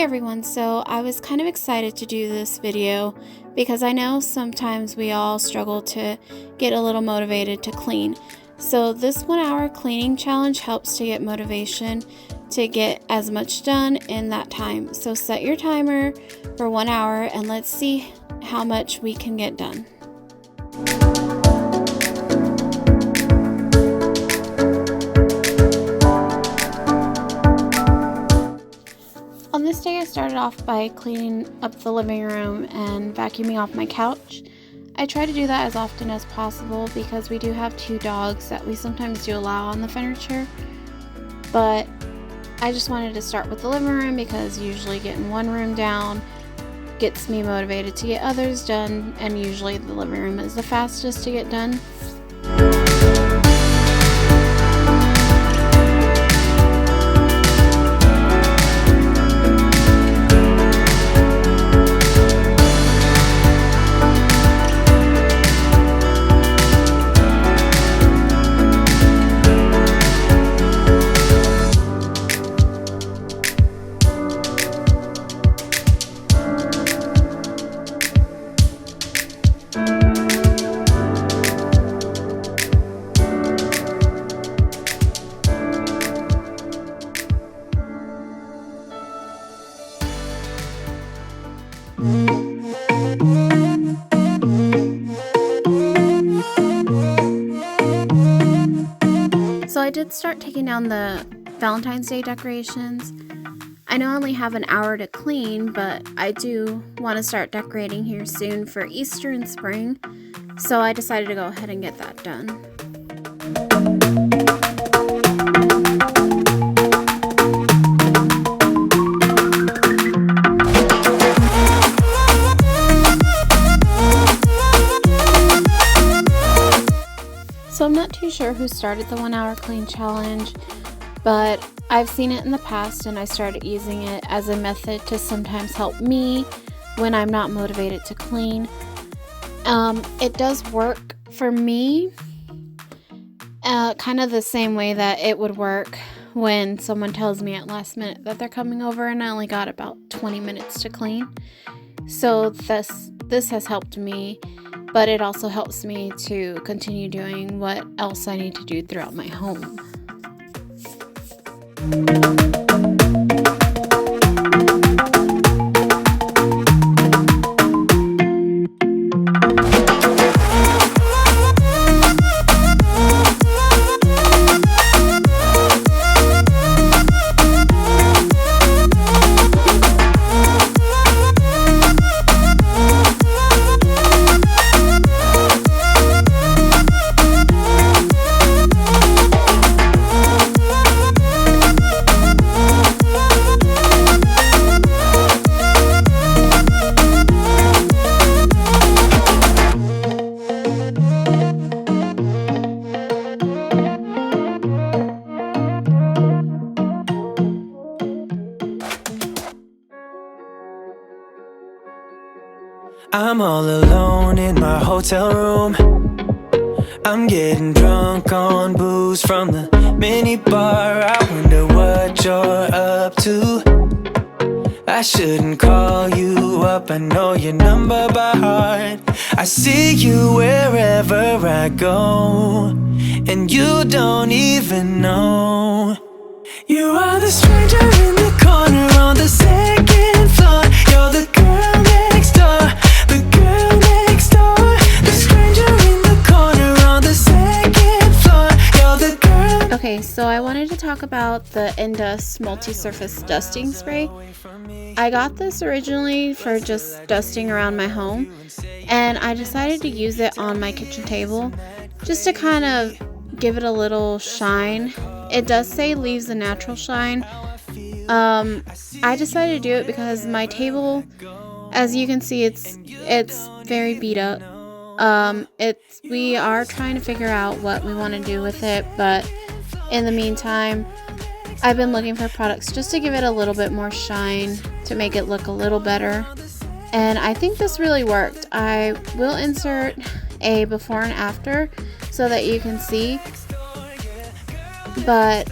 everyone, so I was kind of excited to do this video because I know sometimes we all struggle to get a little motivated to clean. So this 1 hour cleaning challenge helps to get motivation to get as much done in that time. So set your timer for 1 hour and let's see how much we can get done. On this day, I started off by cleaning up the living room and vacuuming off my couch. I try to do that as often as possible because we do have 2 dogs that we sometimes do allow on the furniture. But I just wanted to start with the living room because usually getting one room down gets me motivated to get others done, and usually the living room is the fastest to get done. So I did start taking down the Valentine's Day decorations. I know I only have an hour to clean, but I do want to start decorating here soon for Easter and spring. So I decided to go ahead and get that done. So I'm not too sure who started the 1 hour clean challenge, but I've seen it in the past and I started using it as a method to sometimes help me when I'm not motivated to clean. It does work for me kind of the same way that it would work when someone tells me at last minute that they're coming over and I only got about 20 minutes to clean. So this has helped me. But it also helps me to continue doing what else I need to do throughout my home. I'm all alone in my hotel room. I'm getting drunk on booze from the mini bar. I wonder what you're up to. I shouldn't call you up, I know your number by heart. I see you wherever I go, and you don't even know. You are the stranger in the corner on the second floor. You're the girl next door. The girl next door, the stranger in the corner on the second floor. You're the girl. Okay, so I wanted to talk about the Indust multi-surface dusting spray. I got this originally for just dusting around my home, and I decided to use it on my kitchen table just to kind of give it a little shine. It does say leaves a natural shine. I decided to do it because my table, as you can see, it's very beat up. We are trying to figure out what we want to do with it, but in the meantime, I've been looking for products just to give it a little bit more shine, to make it look a little better. And I think this really worked. I will insert a before and after so that you can see. But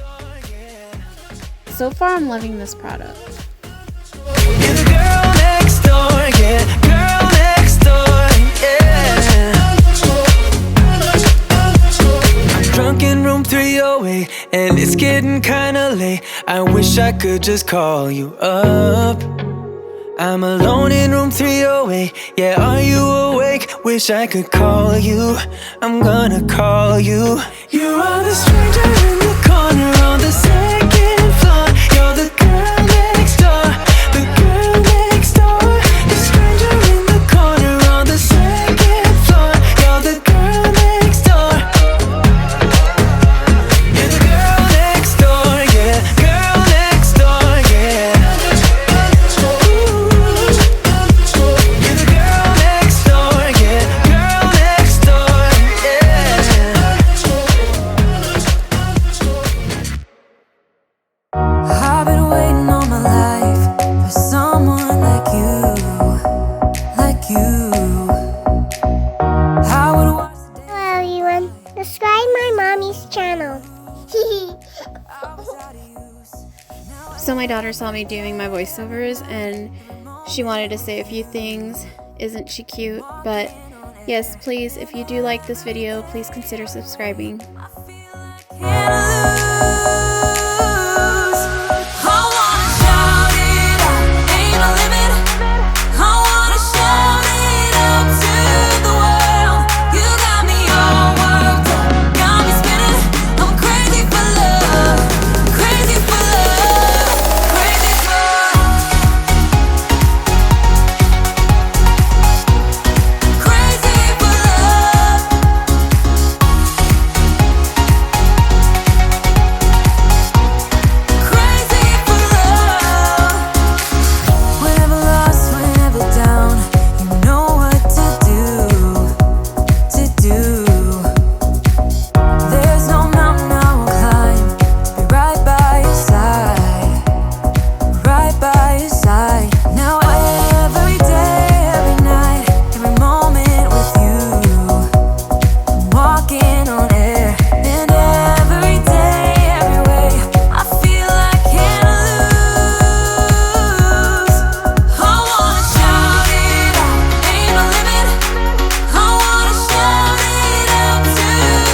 so far I'm loving this product. You're the girl next door, yeah, girl next door, yeah. I'm drunk in room 308, and it's getting kinda late. I wish I could just call you up. I'm alone in room 308, yeah, are you awake? Wish I could call you, I'm gonna call you. You are the stranger in the corner on the second floor. You're the girl next door, the girl next door. The stranger in the corner on the second floor. You're the girl next door. You're the girl next door, yeah, girl next door, yeah. You're the girl next door, yeah, girl next door, yeah. I've been waiting all my life for someone like you, like you. I would watch the day Hello everyone, subscribe my mommy's channel. So my daughter saw me doing my voiceovers and she wanted to say a few things. Isn't she cute? But yes, please, if you do like this video, please consider subscribing. can't lose. I wanna shout it out, ain't no limit. I wanna shout it out to the world. You got me all worked up, got me spinning. I'm crazy for love, crazy for love, crazy for crazy for love. Crazy for love. Whenever lost, whenever down, you know what to do, to do. There's no mountain I won't climb to be right by your side, right by your side. Now every day, every night, every moment with you, I'm walking on air. And every day, every way, I feel I can't lose. I wanna shout it out, ain't no limit. I wanna shout it out to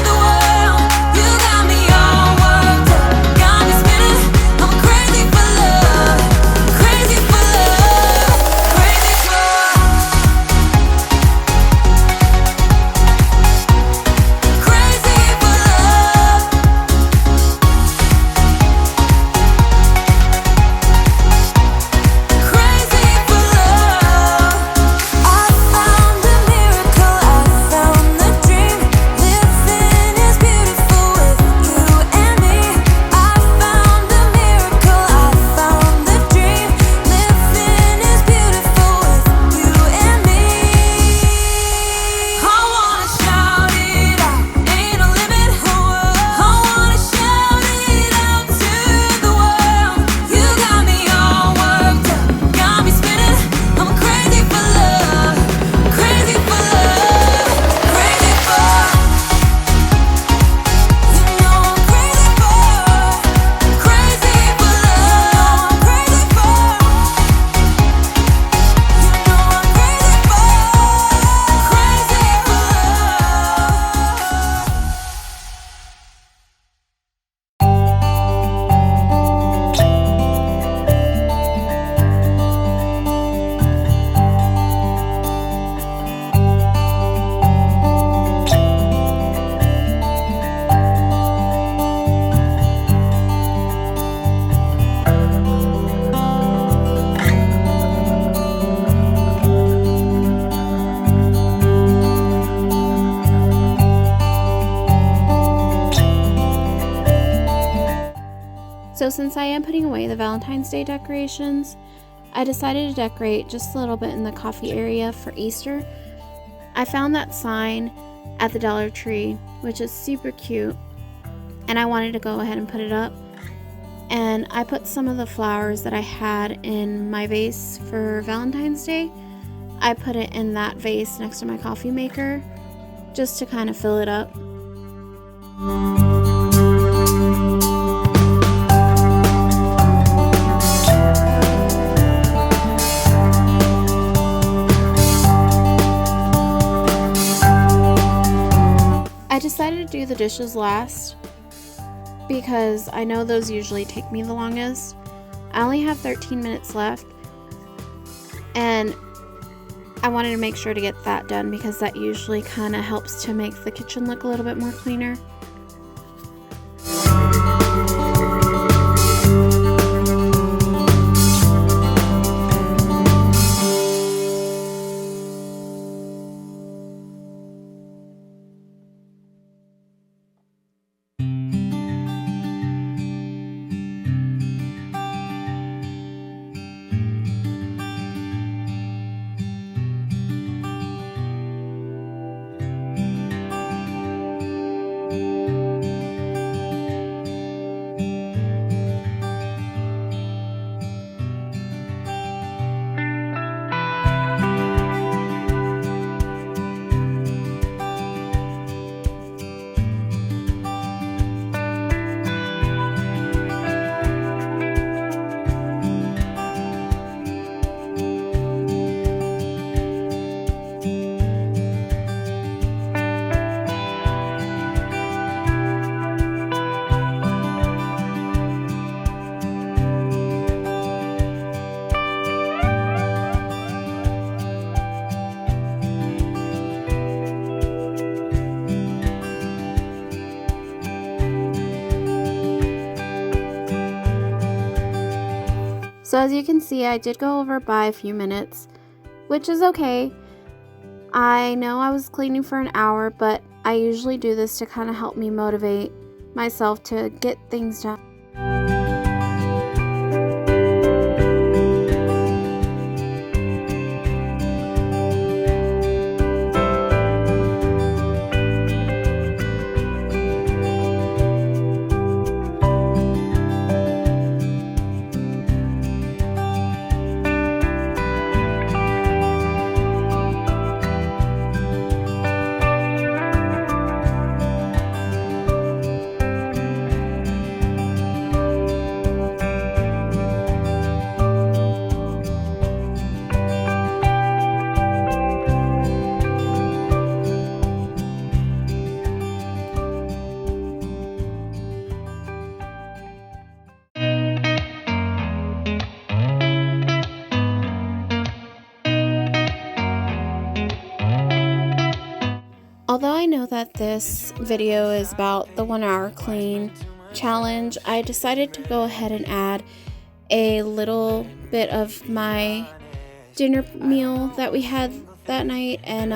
the world. You got me all worked up, got me spinning. I'm crazy for love, crazy for love, crazy for crazy for love. Crazy for love. I found a miracle, I found the dream. Living is beautiful with you and me. I found a miracle, I found the dream. Living is beautiful with you and me. I wanna shout it out, ain't no limit. I wanna shout it out to the world. You got me all worked up, got me spinning. I'm crazy for love, crazy for love, crazy for. You know I'm crazy for, crazy for love. Crazy for. You know I'm crazy for, crazy for love. So since I am putting away the Valentine's Day decorations, I decided to decorate just a little bit in the coffee area for Easter. I found that sign at the Dollar Tree, which is super cute, and I wanted to go ahead and put it up. And I put some of the flowers that I had in my vase for Valentine's Day. I put it in that vase next to my coffee maker just to kind of fill it up. dishes last because I know those usually take me the longest. I only have 13 minutes left, and I wanted to make sure to get that done because that usually kind of helps to make the kitchen look a little bit more cleaner. So as you can see, I did go over by a few minutes, which is okay. I know I was cleaning for an hour, but I usually do this to kind of help me motivate myself to get things done. Although I know that this video is about the 1 hour clean challenge, I decided to go ahead and add a little bit of my dinner meal that we had that night, and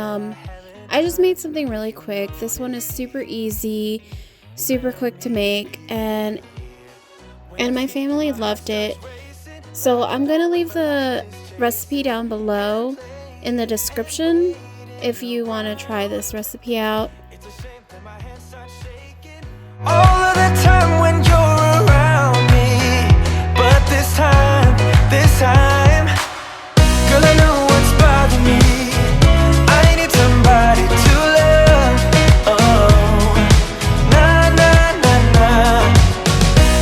I just made something really quick. This one is super easy, super quick to make, and my family loved it. So I'm gonna leave the recipe down below in the description if you want to try this recipe out. All of the time when you're around me, but this time, girl, I know what's bothering me. I need somebody to love. Oh, nah, nah, nah, nah.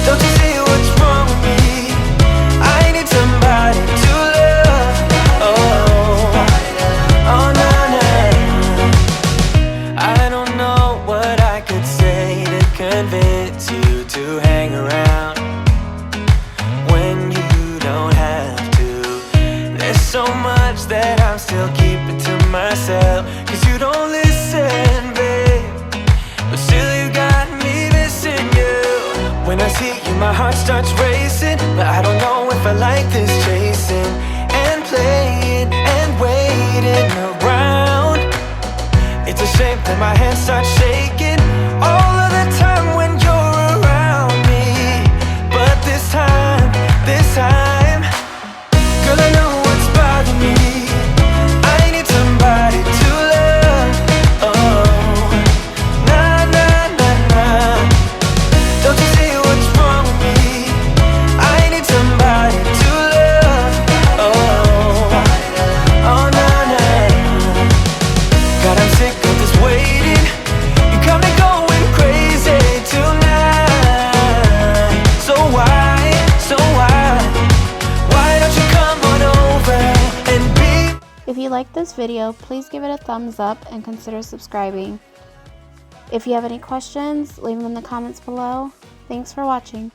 Don't you see what's wrong with me? I need somebody to love. Oh, oh, nah, nah. I don't know what I could say to convince you to hang around when you don't have to. There's so much that I'm still keeping to myself, 'cause you don't listen, babe. But still you got me missing you. When I see you, my heart starts racing, but I don't know if I like this chasing and playing and waiting around. It's a shame that my hands start shaking all of the time when you're around me. But this time, girl, I know what's bothering me. I need somebody to love. Oh, nah, nah, nah, nah. Don't you see what's wrong with me? I need somebody to love. Oh, oh, nah, nah. God, I'm sick of this waiting. You got me going crazy tonight. So why don't you come on over and be? If you like this video, please give it a thumbs up and consider subscribing. If you have any questions, leave them in the comments below. Thanks for watching.